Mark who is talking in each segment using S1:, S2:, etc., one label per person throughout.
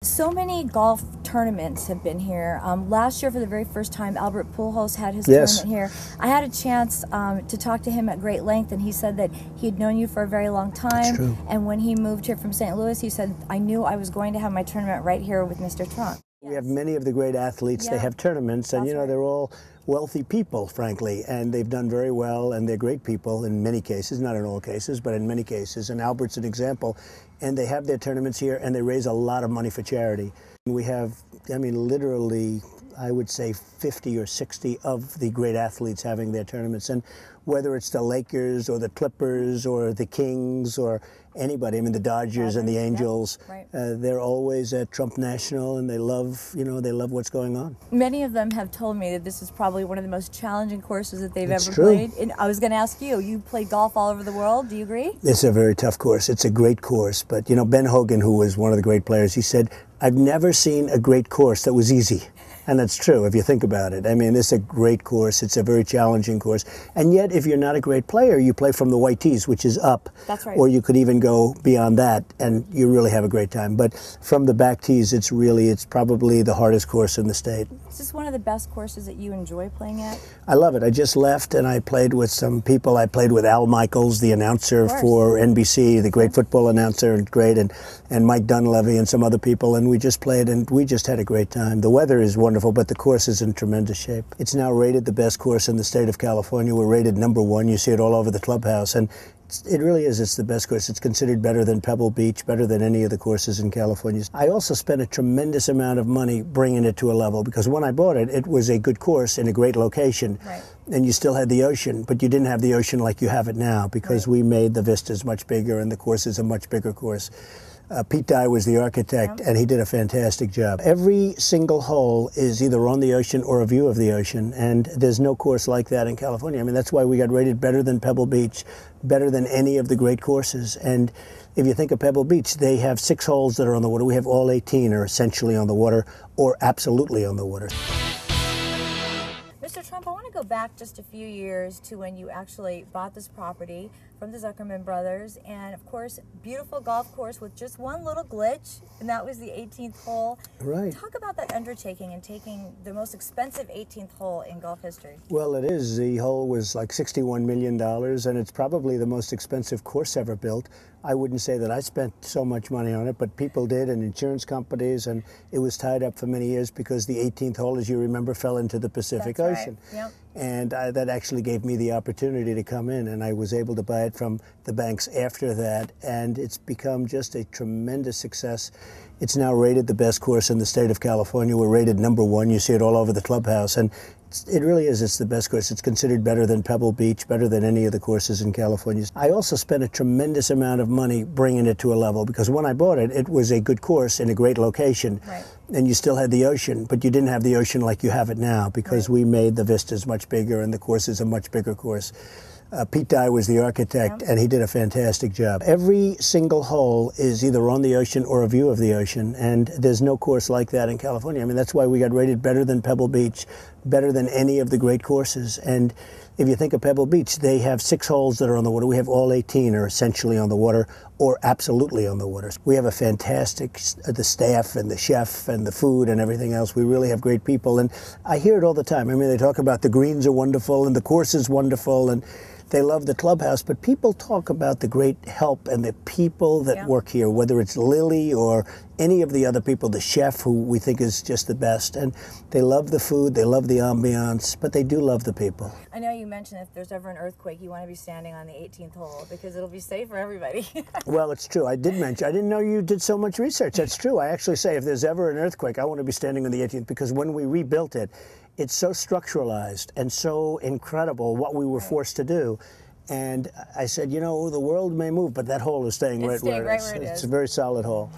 S1: So many golf tournaments have been here. Last year, for the very first time, Albert Pujols had his
S2: Yes.
S1: tournament here. I had a chance to talk to him at great length, and he said that he had known you for a very long time.
S2: That's true.
S1: And when he moved here from St. Louis, he said, I knew I was going to have my tournament right here with Mr. Trump.
S2: We have many of the great athletes.
S1: Yeah.
S2: They have tournaments, and
S1: That's right.
S2: they're all wealthy people, frankly, and they've done very well, and they're great people in many cases, not in all cases, but in many cases. And Albert's an example. And they have their tournaments here, and they raise a lot of money for charity. We have, literally, I would say 50 or 60 of the great athletes having their tournaments. And whether it's the Lakers or the Clippers or the Kings or anybody, the Dodgers and the Angels,
S1: right.
S2: They're always at Trump National, and they love, they love what's going on.
S1: Many of them have told me that this is probably one of the most challenging courses that they've ever
S2: true.
S1: played. And I was going to ask you, you played golf all over the world. Do you agree?
S2: It's a very tough course. It's a great course. But, Ben Hogan, who was one of the great players, he said, I've never seen a great course that was easy. And that's true if you think about it. This is a great course. It's a very challenging course. And yet, if you're not a great player, you play from the white tees, which is up.
S1: That's right.
S2: Or you could even go beyond that, and you really have a great time. But from the back tees, it's probably the hardest course in the state.
S1: Is this one of the best courses that you enjoy playing at?
S2: I love it. I just left, and I played with some people. I played with Al Michaels, the announcer for NBC, the great football announcer, and Mike Dunleavy and some other people. And we just played, and we just had a great time. The weather is wonderful, but the course is in tremendous shape. It's now rated the best course in the state of California. We're rated #1. You see it all over the clubhouse, and it really is. It's the best course. It's considered better than Pebble Beach, better than any of the courses in California. I also spent a tremendous amount of money bringing it to a level, because when I bought it, it was a good course in a great location.
S1: Right.
S2: And you still had the ocean, but you didn't have the ocean like you have it now, because we made the vistas much bigger, and the course is a much bigger course. Pete Dye was the architect, and he did a fantastic job. Every single hole is either on the ocean or a view of the ocean, and there's no course like that in California. That's why we got rated better than Pebble Beach, better than any of the great courses. And if you think of Pebble Beach, they have 6 holes that are on the water. We have all 18 are essentially on the water or absolutely on the water.
S1: Mr. Trump, I want to go back just a few years to when you actually bought this property from the Zuckerman brothers, and of course, beautiful golf course with just one little glitch, and that was the 18th hole.
S2: Right.
S1: Talk about that undertaking and taking the most expensive 18th hole in golf history.
S2: Well, it is. The hole was like $61 million, and it's probably the most expensive course ever built. I wouldn't say that I spent so much money on it, but people did, and insurance companies, and it was tied up for many years because the 18th hole, as you remember, fell into the Pacific Ocean.
S1: Yep.
S2: And that actually gave me the opportunity to come in, and I was able to buy it from the banks after that, and it's become just a tremendous success. It's now rated the best course in the state of California. We're rated #1. You see it all over the clubhouse, and it really is. It's the best course. It's considered better than Pebble Beach, better than any of the courses in California. I also spent a tremendous amount of money bringing it to a level, because when I bought it, it was a good course in a great location.
S1: Right.
S2: And you still had the ocean, but you didn't have the ocean like you have it now, because we made the vistas much bigger, and the course is a much bigger course. Pete Dye was the architect, and he did a fantastic job. Every single hole is either on the ocean or a view of the ocean, and there's no course like that in California. That's why we got rated better than Pebble Beach, better than any of the great courses. And if you think of Pebble Beach, they have 6 holes that are on the water. We have all 18 are essentially on the water or absolutely on the water. We have a fantastic, the staff and the chef and the food and everything else. We really have great people, and I hear it all the time. They talk about the greens are wonderful and the course is wonderful, and they love the clubhouse, but people talk about the great help and the people that work here, whether it's Lily or any of the other people, the chef, who we think is just the best. And they love the food, they love the ambiance, but they do love the people.
S1: I know you mentioned if there's ever an earthquake, you want to be standing on the 18th hole because it'll be safe for everybody.
S2: Well, it's true. I didn't know you did so much research. That's true. I actually say if there's ever an earthquake, I want to be standing on the 18th, because when we rebuilt it, it's so structuralized and so incredible what we were forced to do. And I said, the world may move, but that hole is staying right where it is. It's a very solid hole.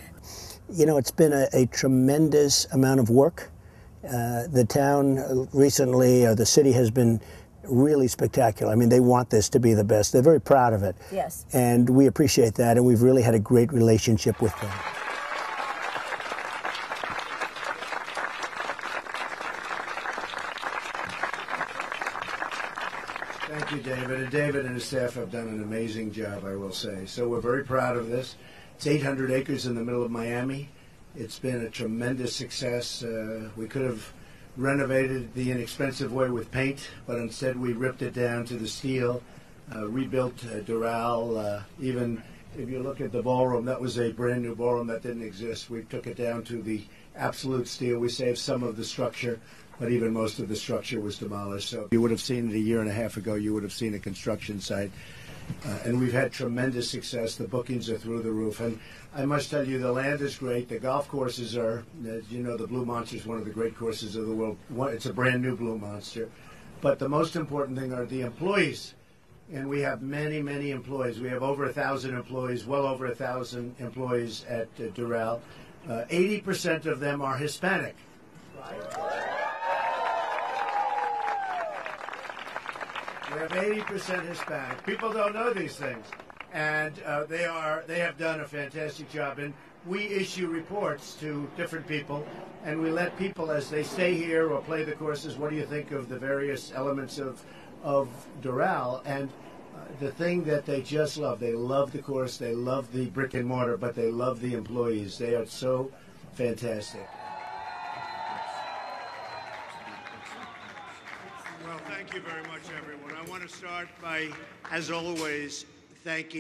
S2: It's been a tremendous amount of work. The town recently, the city has been really spectacular. They want this to be the best. They're very proud of it.
S1: Yes.
S2: And we appreciate that, and we've really had a great relationship with them. Thank you, David. And David and his staff have done an amazing job, I will say. So we're very proud of this. It's 800 acres in the middle of Miami. It's been a tremendous success. We could have renovated the inexpensive way with paint, but instead we ripped it down to the steel, rebuilt Doral. Even if you look at the ballroom, that was a brand new ballroom that didn't exist. We took it down to the absolute steel. We saved some of the structure, but even most of the structure was demolished. So you would have seen it a year and a half ago. You would have seen a construction site. And we've had tremendous success. The bookings are through the roof. And I must tell you, the land is great. The golf courses are, as you know, the Blue Monster is one of the great courses of the world. It's a brand new Blue Monster. But the most important thing are the employees. And we have many, many employees. We have over 1,000 employees, well over 1,000 employees at Doral. 80% of them are Hispanic. We have 80% Hispanic. People don't know these things, and they have done a fantastic job. And we issue reports to different people, and we let people, as they stay here or play the courses, what do you think of the various elements of Doral? And the thing that they just love, they love the course, they love the brick and mortar, but they love the employees. They are so fantastic.
S3: Well, thank you very much, everyone. I want to start by, as always, thanking